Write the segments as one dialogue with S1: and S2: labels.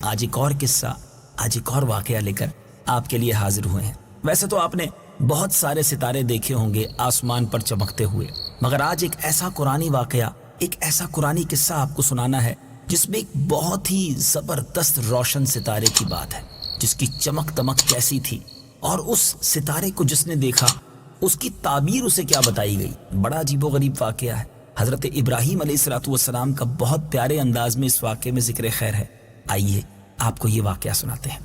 S1: آج ایک اور قصہ، آج ایک اور واقعہ لے کر آپ کے لیے حاضر ہوئے ہیں۔ ویسے تو آپ نے بہت سارے ستارے دیکھے ہوں گے آسمان پر چمکتے ہوئے، مگر آج ایک ایسا قرآنی واقعہ، ایک ایسا قرآنی قصہ آپ کو سنانا ہے جس میں ایک بہت ہی زبردست روشن ستارے کی بات ہے، جس کی چمک دمک کیسی تھی، اور اس ستارے کو جس نے دیکھا اس کی تعبیر اسے کیا بتائی گئی۔ بڑا عجیب و غریب واقعہ ہے۔ حضرت ابراہیم علیہ السلام کا بہت پیارے انداز میں اس واقعے میں ذکر خیر ہے۔ آئیے آپ کو یہ واقعہ سناتے ہیں۔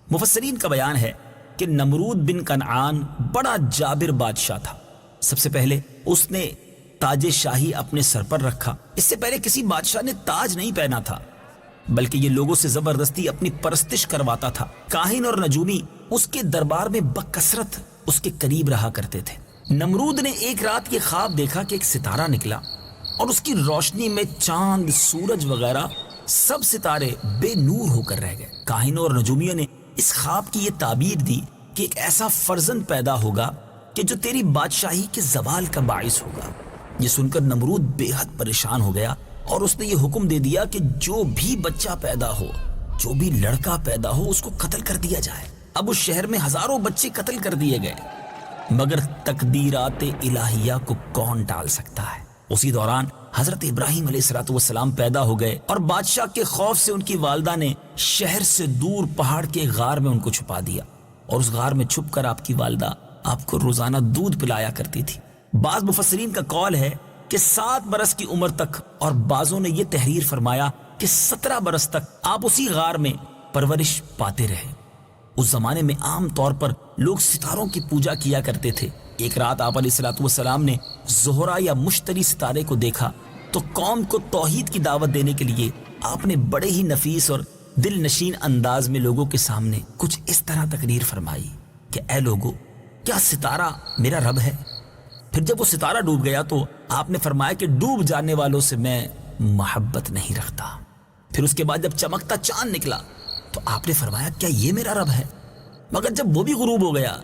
S1: مفسرین کا بیان ہے کہ نمرود بن کنعان بڑا جابر بادشاہ تھا۔ سب سے پہلے اس نے تاج شاہی اپنے سر پر رکھا۔ اس سے پہلے کسی بادشاہ نے تاج نہیں پہنا تھا، بلکہ یہ لوگوں سے زبردستی اپنی پرستش کرواتا تھا۔ کاہن اور نجومی اس کے دربار میں بکثرت اس کے قریب رہا کرتے تھے۔ نمرود نے ایک رات یہ خواب دیکھا کہ ایک ستارہ نکلا اور اس کی روشنی میں چاند، سورج وغیرہ سب ستارے بے نور ہو کر رہ گئے۔ کاہنوں اور نجومیوں نے اس خواب کی یہ تعبیر دی کہ ایک ایسا فرزند پیدا ہوگا کہ جو تیری بادشاہی کے زوال کا باعث ہوگا۔ یہ سن کر نمرود بے حد پریشان ہو گیا اور اس نے یہ حکم دے دیا کہ جو بھی بچہ پیدا ہو، جو بھی لڑکا پیدا ہو، اس کو قتل کر دیا جائے۔ اب اس شہر میں ہزاروں بچے قتل کر دیے گئے، مگر تقدیرات الہیہ کو کون ٹال سکتا ہے۔ اسی دوران حضرت ابراہیم علیہ السلام پیدا ہو گئے اور بادشاہ کے خوف سے ان کی والدہ نے شہر سے دور پہاڑ کے غار میں ان کو چھپا دیا، اور اس غار میں چھپ کر آپ کی والدہ آپ کو روزانہ دودھ پلایا کرتی تھی۔ بعض مفسرین کا قول ہے کہ 7 برس کی عمر تک، اور بعضوں نے یہ تحریر فرمایا کہ 17 برس تک آپ اسی غار میں پرورش پاتے رہے۔ اس زمانے میں عام طور پر لوگ ستاروں کی پوجا کیا کرتے تھے۔ ایک رات آپ علیہ السلام نے زہرہ یا مشتری ستارے کو دیکھا تو قوم کو توحید کی دعوت دینے کے لیے آپ نے بڑے ہی نفیس اور دل نشین انداز میں لوگوں کے سامنے کچھ اس طرح تقریر فرمائی کہ اے لوگو، کیا ستارہ میرا رب ہے؟ پھر جب وہ ستارہ ڈوب گیا تو آپ نے فرمایا کہ ڈوب جانے والوں سے میں محبت نہیں رکھتا۔ پھر اس کے بعد جب چمکتا چاند نکلا تو آپ نے فرمایا کیا یہ میرا رب ہے؟ مگر جب وہ بھی غروب ہو گیا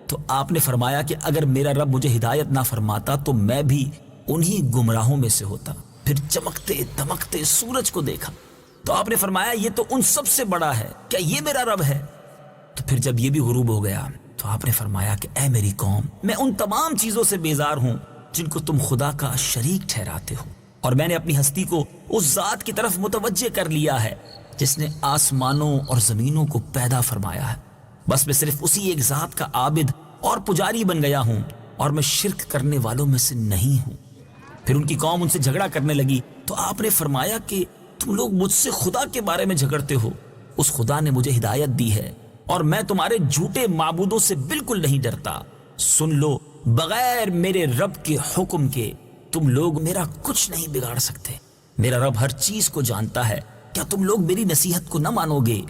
S1: تو آپ نے فرمایا کہ اگر میرا رب مجھے ہدایت نہ فرماتا تو میں بھی انہی گمراہوں میں سے ہوتا۔ پھر چمکتے دمکتے سورج کو دیکھا تو آپ نے فرمایا یہ تو ان سب سے بڑا ہے، کیا یہ میرا رب ہے؟ تو پھر جب یہ بھی غروب ہو گیا تو آپ نے فرمایا کہ اے میری قوم، میں ان تمام چیزوں سے بیزار ہوں جن کو تم خدا کا شریک ٹھہراتے ہو، اور میں نے اپنی ہستی کو اس ذات کی طرف متوجہ کر لیا ہے جس نے آسمانوں اور زمینوں کو پیدا فرمایا ہے۔ بس میں صرف اسی ایک ذات کا عابد اور پجاری بن گیا ہوں، اور میں شرک کرنے والوں میں سے نہیں ہوں۔ پھر ان کی قوم ان سے جھگڑا کرنے لگی تو آپ نے فرمایا کہ تم لوگ مجھ سے خدا کے بارے میں جھگڑتے ہو۔ اس خدا نے مجھے ہدایت دی ہے اور میں تمہارے جھوٹے معبودوں سے بالکل نہیں ڈرتا۔ سن لو، بغیر میرے رب کے حکم کے تم لوگ میرا کچھ نہیں بگاڑ سکتے۔ میرا رب ہر چیز کو جانتا ہے، کیا تم لوگ میری نصیحت کو نہ مانو گے؟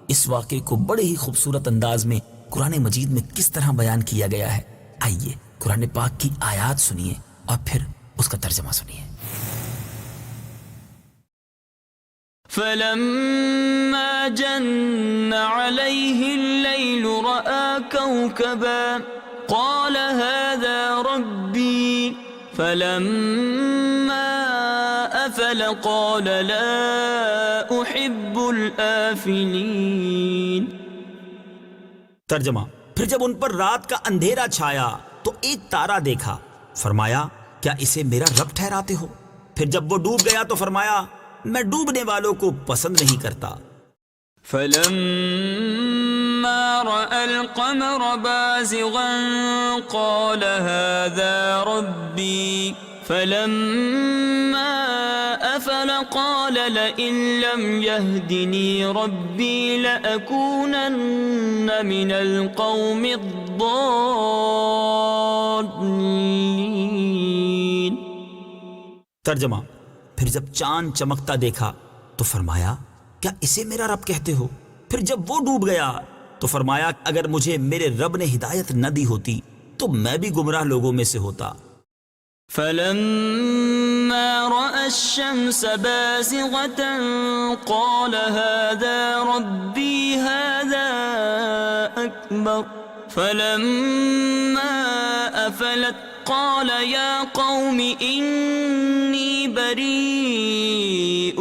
S1: اس واقعے کو بڑے ہی خوبصورت انداز میں قرآن مجید میں کس طرح بیان کیا گیا ہے، آئیے قرآن پاک کی آیات سنیے اور پھر اس کا ترجمہ سنیے۔
S2: فلما جن عليه الليل رأى كوكبا قال هذا ربي فلما أفل قال لا أحب الآفلين۔
S1: ترجمہ، پھر جب ان پر رات کا اندھیرا چھایا تو ایک تارا دیکھا، فرمایا کیا اسے میرا رب ٹھہراتے ہو؟ پھر جب وہ ڈوب گیا تو فرمایا میں ڈوبنے والوں کو پسند نہیں کرتا۔
S2: فلما رأى القمر بازغا قال هذا ربي فلما أفل قال لئن لم يهدني ربي لأكونن من القوم الضالين۔
S1: ترجمہ، پھر جب چاند چمکتا دیکھا تو فرمایا کیا اسے میرا رب کہتے ہو؟ پھر جب وہ ڈوب گیا تو فرمایا اگر مجھے میرے رب نے ہدایت نہ دی ہوتی تو میں بھی گمراہ لوگوں میں سے ہوتا۔
S2: فلما رأى الشمس بازغة قال هذا ربي هذا أكبر فلما أفلت قال يا قوم إني بريء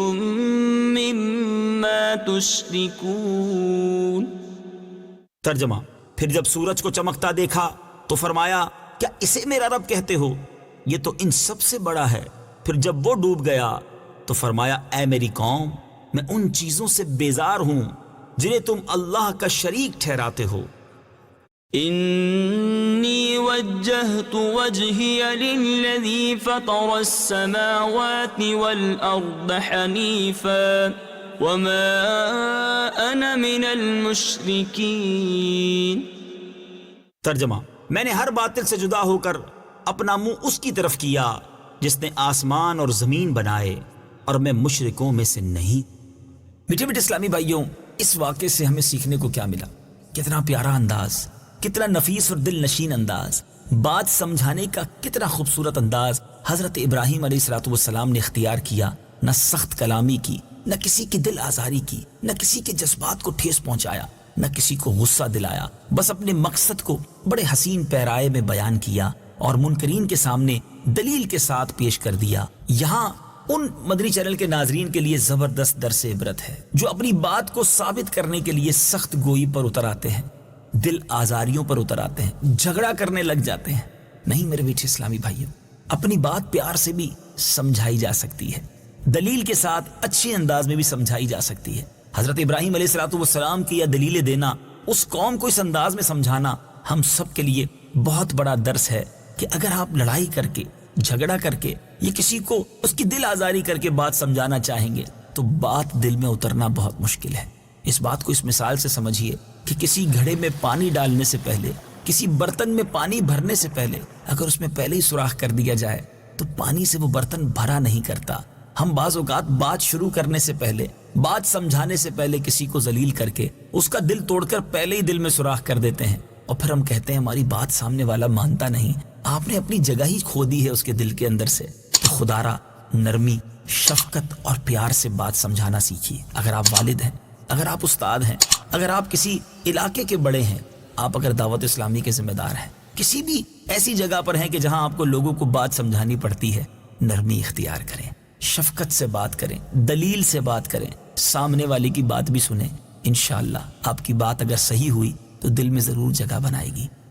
S2: مما تشركون.
S1: ترجمہ: پھر جب سورج کو چمکتا دیکھا تو فرمایا کیا اسے میرا رب کہتے ہو؟ یہ تو ان سب سے بڑا ہے. پھر جب وہ ڈوب گیا تو فرمایا اے میری قوم، میں ان چیزوں سے بیزار ہوں جنہیں تم اللہ کا شریک ٹھہراتے ہو.
S2: إني وجهت وجهي للذي فطر السماوات والأرض حنيفا وما أنا من المشركين.
S1: ترجمہ: میں نے ہر باطل سے جدا ہو کر اپنا منہ اس کی طرف کیا جس نے آسمان اور زمین بنائے، اور میں مشرکوں میں سے نہیں. میٹھے میٹھے اسلامی بھائیوں، اس واقعے سے ہمیں سیکھنے کو کیا ملا؟ کتنا پیارا انداز، کتنا نفیس اور دل نشین انداز، بات سمجھانے کا کتنا خوبصورت انداز حضرت ابراہیم علیہ السلام نے اختیار کیا. نہ سخت کلامی کی، نہ کسی کی دل آزاری کی، نہ کسی کے جذبات کو ٹھیس پہنچایا، نہ کسی کو غصہ دلایا. بس اپنے مقصد کو بڑے حسین پیرائے میں بیان کیا اور منکرین کے سامنے دلیل کے ساتھ پیش کر دیا. یہاں ان مدنی چینل کے ناظرین کے لیے زبردست درس عبرت ہے جو اپنی بات کو ثابت کرنے کے لیے سخت گوئی پر اتر آتے ہیں، دل آزاریوں پر اتر آتے ہیں، جھگڑا کرنے لگ جاتے ہیں. نہیں میرے میٹھے اسلامی بھائیوں، اپنی بات پیار سے بھی سمجھائی جا سکتی ہے، دلیل کے ساتھ اچھے انداز میں بھی سمجھائی جا سکتی ہے. حضرت ابراہیم علیہ السلام کی یہ دلیلیں دینا، اس قوم کو اس انداز میں سمجھانا ہم سب کے لیے بہت بڑا درس ہے کہ اگر آپ لڑائی کر کے، جھگڑا کر کے، یہ کسی کو اس کی دل آزاری کر کے بات سمجھانا چاہیں گے تو بات دل میں اترنا بہت مشکل ہے. اس بات کو اس مثال سے سمجھیے کہ کسی گھڑے میں پانی ڈالنے سے پہلے، کسی برتن میں پانی بھرنے سے پہلے اگر اس میں پہلے ہی سوراخ کر دیا جائے تو پانی سے وہ برتن بھرا نہیں کرتا. ہم بعض اوقات بات شروع کرنے سے پہلے، بات سمجھانے سے پہلے کسی کو ذلیل کر کے اس کا دل توڑ کر پہلے ہی دل میں سوراخ کر دیتے ہیں، اور پھر ہم کہتے ہیں ہماری بات سامنے والا مانتا نہیں. آپ نے اپنی جگہ ہی کھو دی ہے اس کے دل کے اندر سے. تو خدارا نرمی، شفقت اور پیار سے بات سمجھانا سیکھیے. اگر آپ والد ہیں، اگر آپ استاد ہیں، اگر آپ کسی علاقے کے بڑے ہیں، آپ اگر دعوت اسلامی کے ذمہ دار ہیں، کسی بھی ایسی جگہ پر ہیں کہ جہاں آپ کو لوگوں کو بات سمجھانی پڑتی ہے، نرمی اختیار کریں، شفقت سے بات کریں، دلیل سے بات کریں، سامنے والے کی بات بھی سنیں. انشاءاللہ آپ کی بات اگر صحیح ہوئی تو دل میں ضرور جگہ بنائے گی.